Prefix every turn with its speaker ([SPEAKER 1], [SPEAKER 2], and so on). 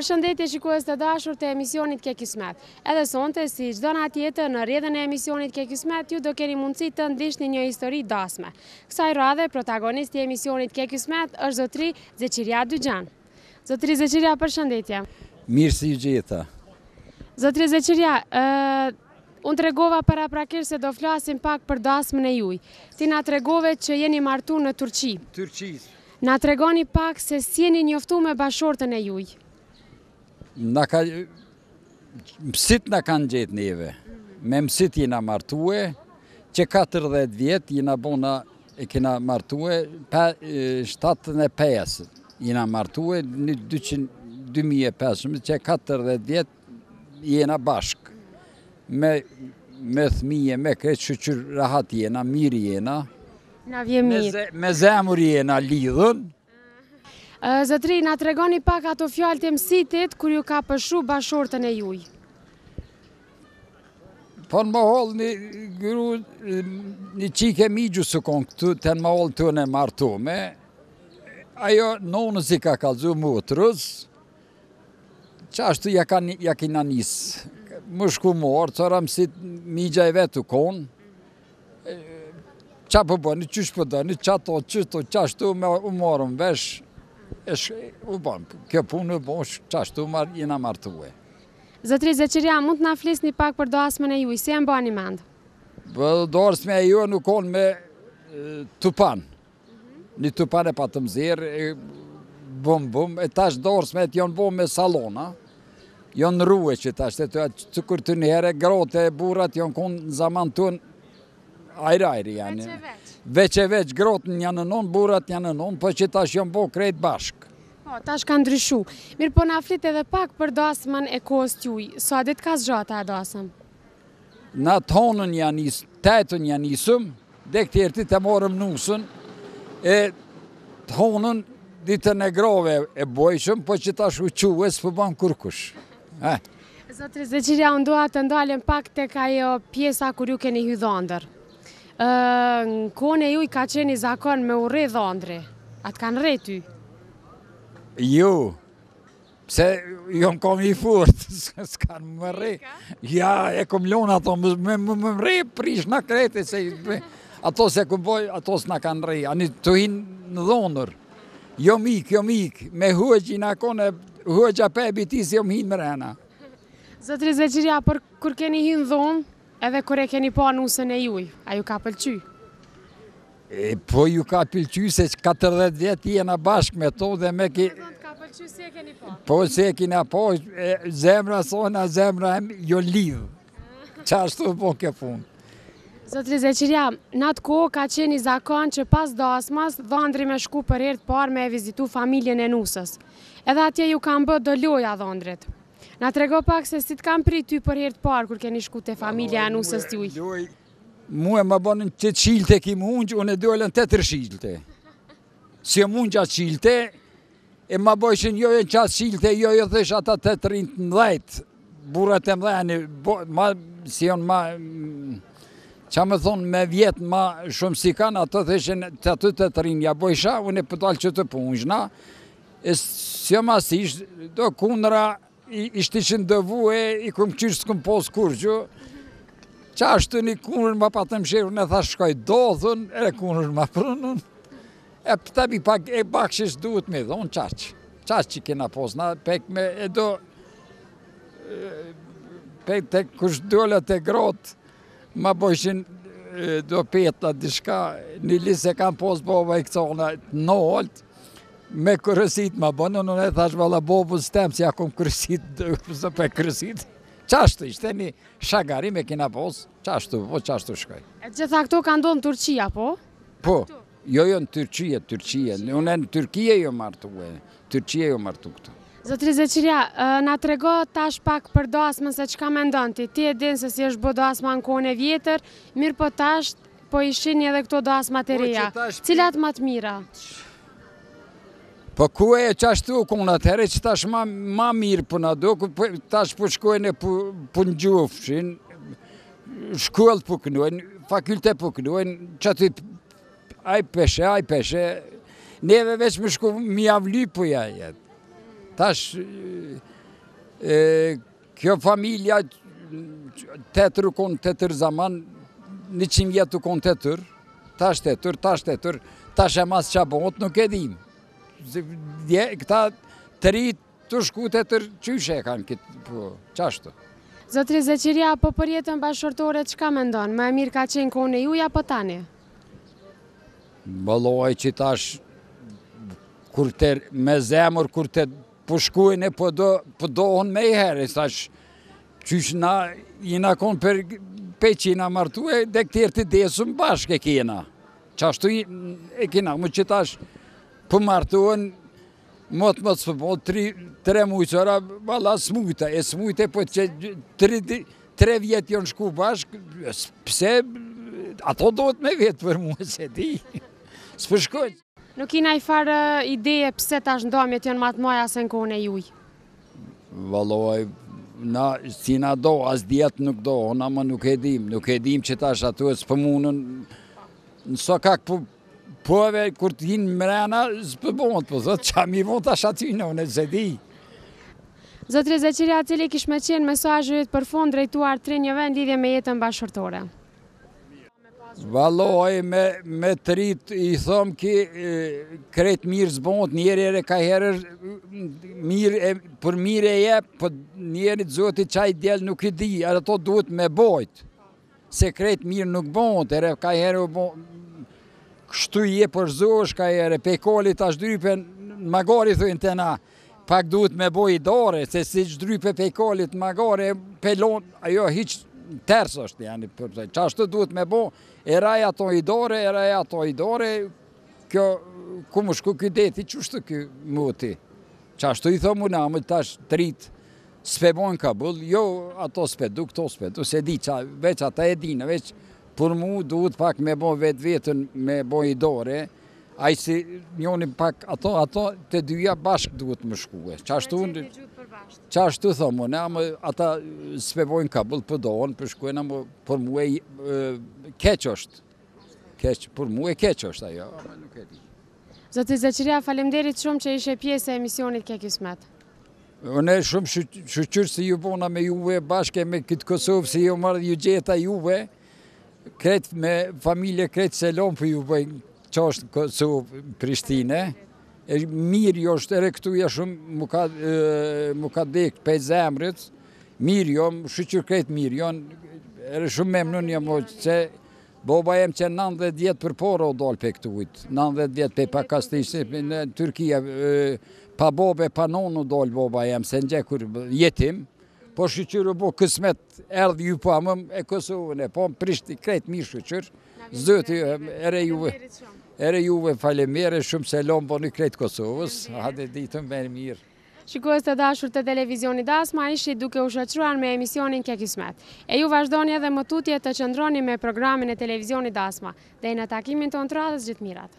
[SPEAKER 1] Përshëndetje shikues të dashur të emisionit Ke Kismet. Edhe sonte, si çdo natë tjetër në rrjedhën e emisionit Ke Kismet, ju do keni mundësi të ndihni një histori dasme. Kësaj radhe, protagonisti i emisionit Ke Kismet është zotri Zeqiria Dyxhan. Zotri Zeqiria, përshëndetje.
[SPEAKER 2] Mirë si ju gjeta.
[SPEAKER 1] Zotri Zeqiria, unë tregova paraprakisht se do flasim pak për dasmën e juaj. Ti na tregove që jeni martuar në Turqi. Na tregoni pak se si jeni njoftuar me bashortën e juaj.
[SPEAKER 2] Mësit na kanë gjetë neve. Me mësit jena martue, që 40 vjetë jena bona e kena martue, 75 jena martue, në 2005, që 40 vjetë jena bashk. Me thmije, me kretë shëqyr rahat jena, mirë jena.
[SPEAKER 1] Na vje mirë.
[SPEAKER 2] Me zemër jena lidhën.
[SPEAKER 1] Zotri, na tregoni pak ato fjalë të mësitit kur ju ka pëshu bashortën e juaj.
[SPEAKER 2] Po në mahol një qike migju së konë këtu, të në mahol të në martume, ajo nonës i ka kalzu motrës, që ashtu ja kina nisë. Më shku morë, cëra mësit migja e vetë u konë, qa për bëni, qysh për dëni, qa to, qështu, qashtu me u morëm vesh, kjo punë u bosh, qashtu jena martue.
[SPEAKER 1] Zotri Zeqiria, mund të na flisni pak për dasmën e juaj, si e mbani mend?
[SPEAKER 2] Dasmën e juaj nuk konë me tupan. Një tupan e pa të mëzirë, bum, e tash dasmën e janë bo me salona, janë ruhe që tash, të kur të njëre, grote e burat janë konë në zaman tënë, ajri, janë. Veç e veç, grotën janë nënon, burat janë nënon, po që tash janë bo krejt bashk.
[SPEAKER 1] Po, tash ka ndryshu. Mirë, po na flit edhe pak për dasmën e kohës t'juaj. Sa dit ka zgjata e dasëm?
[SPEAKER 2] Na tonën janë nisëm, tetën janë nisëm, dhe këtjerti të morëm nusën, e tonën ditën e grove e bojshëm, po që tash u quë, s'pë banë kurkush.
[SPEAKER 1] Zotri Zeqiria, unë doa të ndalem pak tek ajo pjesa kur ju keni hy dhëndër. Në kohën e juaj ka qeni zakon me u rre dhëndri. Atë kanë rre ty?
[SPEAKER 2] Jo, pse jo më kom i furt, s'kanë më rre. Ja, e kom lonë ato, më rre prish në krete, ato se kom boj, ato s'na kanë rre. Ani të hinë në dhëndër. Jo mik, me huëgji në kone, huëgja pe bitis, jo më hinë më rena.
[SPEAKER 1] Zotri Zeqiria, për kur keni hinë dhënë, edhe kur e keni pa nusën e juaj, a ju ka pëlqy?
[SPEAKER 2] Po ju ka pëlqy se 40 vjetë jena bashkë me to dhe me ki...
[SPEAKER 1] Ka pëlqy si e keni pa?
[SPEAKER 2] Po si e kena pa, zemra sona, zemra jo lidhë. Qashtu po ke punë.
[SPEAKER 1] Zotri Zeqiria, në atë kohë ka qeni zakon që pas dasmas, dhëndri me shku për herë të parë me e vizitu familjen e nusës. Edhe atje ju kanë bë do loja dhëndrit. Na trego pak se si të kam prit ty për herë të parë kur keni shku te familja e nusës t'juaj.
[SPEAKER 2] Mu e më bënën që qilte ki mundjë, unë e dollën 8 qilte. Si e mundja qilte, e më bëjshin jo e në qatë qilte, jo e thësh ata 8 rinjë në 10. Burat e mdheni, si jonë ma, qa me thonë me vjetë ma shumë si kanë, ato thëshin të aty 8 rinjë, ja bëjsha, unë e pëtallë që të punjna, e si jo ma si ishtë, do kundra, ishtë ishën dëvue, i këmë qyrë s'këm posë kurqë, që ashtë një kunër ma patëm shërën, e thash shkoj dodhën, e kunër ma prënën, e pëtabi pak e bakshish duhet me dhonë qaqë që kena posë, pek me e do, pek të kush dollët e grotë, ma bojshin do petla dishka, një lisë e kam posë bova i këcona në oltë, me kërësit ma bënë, unë e thash vala bobën s'tem, si ja kom kërësit, zë pe kërësit. Qashtu ishte një shagari me kina posë, qashtu shkoj.
[SPEAKER 1] E gjitha këto ka ndonë në Turqia, po?
[SPEAKER 2] Po, jo në Turqia, unë në Turqia jo martu këtu.
[SPEAKER 1] Zotri Zeqiria, na trego tash pak për dasmën se qka me ndonë ti? Ti e din se si është bo dasma në kone vjetër, mirë po tash, po ishin edhe këto dasmat e reja. Cilat ma të mira?
[SPEAKER 2] Po ku e qashtu konë atëherë që tash ma mirë përna do, tash po shkojnë e për në gjufshin, shkollë për kënojnë, fakulte për kënojnë, që aty aj peshe, neve veç më shku mi avly për jajet. Tash Kjo familja, tetër u konë tetër zaman, 100 vjetë u konë tetër, tash tetër, tash e mas qa bot, nuk e dim. Këta të rritë të shku tetër qyshe e kanë këtë, qashtu.
[SPEAKER 1] Zotri Zeqiria, po për jetën bashkëshortore, çka mendon? Më e mirë ka qenë kone juja, po tani?
[SPEAKER 2] Bëlloj që tash, me zemër, kur të pushkujnë, po dohën me i herë, tash, qysh na, jina konë për peqina martue, dhe këtër të desëm bashkë e kena. Qashtu e kena, më që tash, për martuen, mot së përbol, 3 mujësora, bala smujta, e smujte, po që 3 vjetë jonë shku bashkë, pse, ato do të me vetë për mu, se di, së përshkojnë.
[SPEAKER 1] Nuk kina i farë ideje pse tash ndomjet janë matë moja se në kone juj?
[SPEAKER 2] Valoj, si na do, as djetë nuk do, ona më nuk e dim që tash ato e s'pë munën, nëso kak pove, kur t'hinë mrena, s'pë bonët, po thotë, qa mi vonë tash aty në, unë e se di.
[SPEAKER 1] Zotri Zeqiria, cili kish me qenë mesazhet për fund drejtuar të rinjëve në lidhje me jetën bashkëshortore?
[SPEAKER 2] Valoj, me të rritë, i thomë ki kretë mirë zbonët, njeri ere ka herë për mirë e jep, për njeri të zotit qaj djelë nuk i di, ato duhet me bojtë, se kretë mirë nuk bonët, ere ka herë kështu je për zosh, ka herë, pe kolit ashtë drype, magari thujnë të na, pak duhet me boj i dore, se si që drype pe kolit magari, pelon, ajo hiqë, tërës është, që ashtë duhet me bo, eraj ato i dore, kjo, ku më shku kjo deti, që shtu kjo muti? Që ashtu i thomu na, më tash të rritë, s'pe bojnë kabull, jo, ato s'pedu, këto s'pedu, se di, veç ata e dina, veç për mu duhet pak me bo vetë vetën, me bo i dore, a i si njoni pak, ato të dyja bashkë duhet më shkue. Qa ashtu thomu, ata s'pe bojnë kabull për dohën, për shkuen, për mu e keq është. Për mu e keq është ajo, nuk e di.
[SPEAKER 1] Zoti Zeqiria, falemderit shumë që ishe pjesë e emisionit Ke Kismet.
[SPEAKER 2] Unë e shumë shqyqyrë se ju bona me juve, bashke me këtë Kosovë, se ju marrë ju gjeta juve, kretë me familje, kretë selon për ju bëjnë, që është Kosovë, Prishtine, e mirë jo është, ere këtuja shumë mu ka dekë pe zemrët, mirë jo, shqyqyrë kretë mirë jo, ere shumë memnun jam, që boba jem që 90 vjetë për porë o dollë pe këtu ujtë, 90 vjetë pe pakastisë, në Turkia, pa bobe, pa nonë o dollë boba jem, se në gjekur jetim, po shqyqyrë bo kësmet erdhë ju pa më e Kosovën e po, Prishti kretë mirë shqyqyrë, zdëti, ere juve falemere, shumë selon po në kretë Kosovës, hade ditën me mirë.
[SPEAKER 1] Shikues të dashur të televizionit Dasma, ishi duke u shoqëruar me emisionin Ke Kismet. E ju vazhdoni edhe më tutje të qëndroni me programin e televizionit Dasma. Dhe në takimin tonë të radhës, gjithë mirat.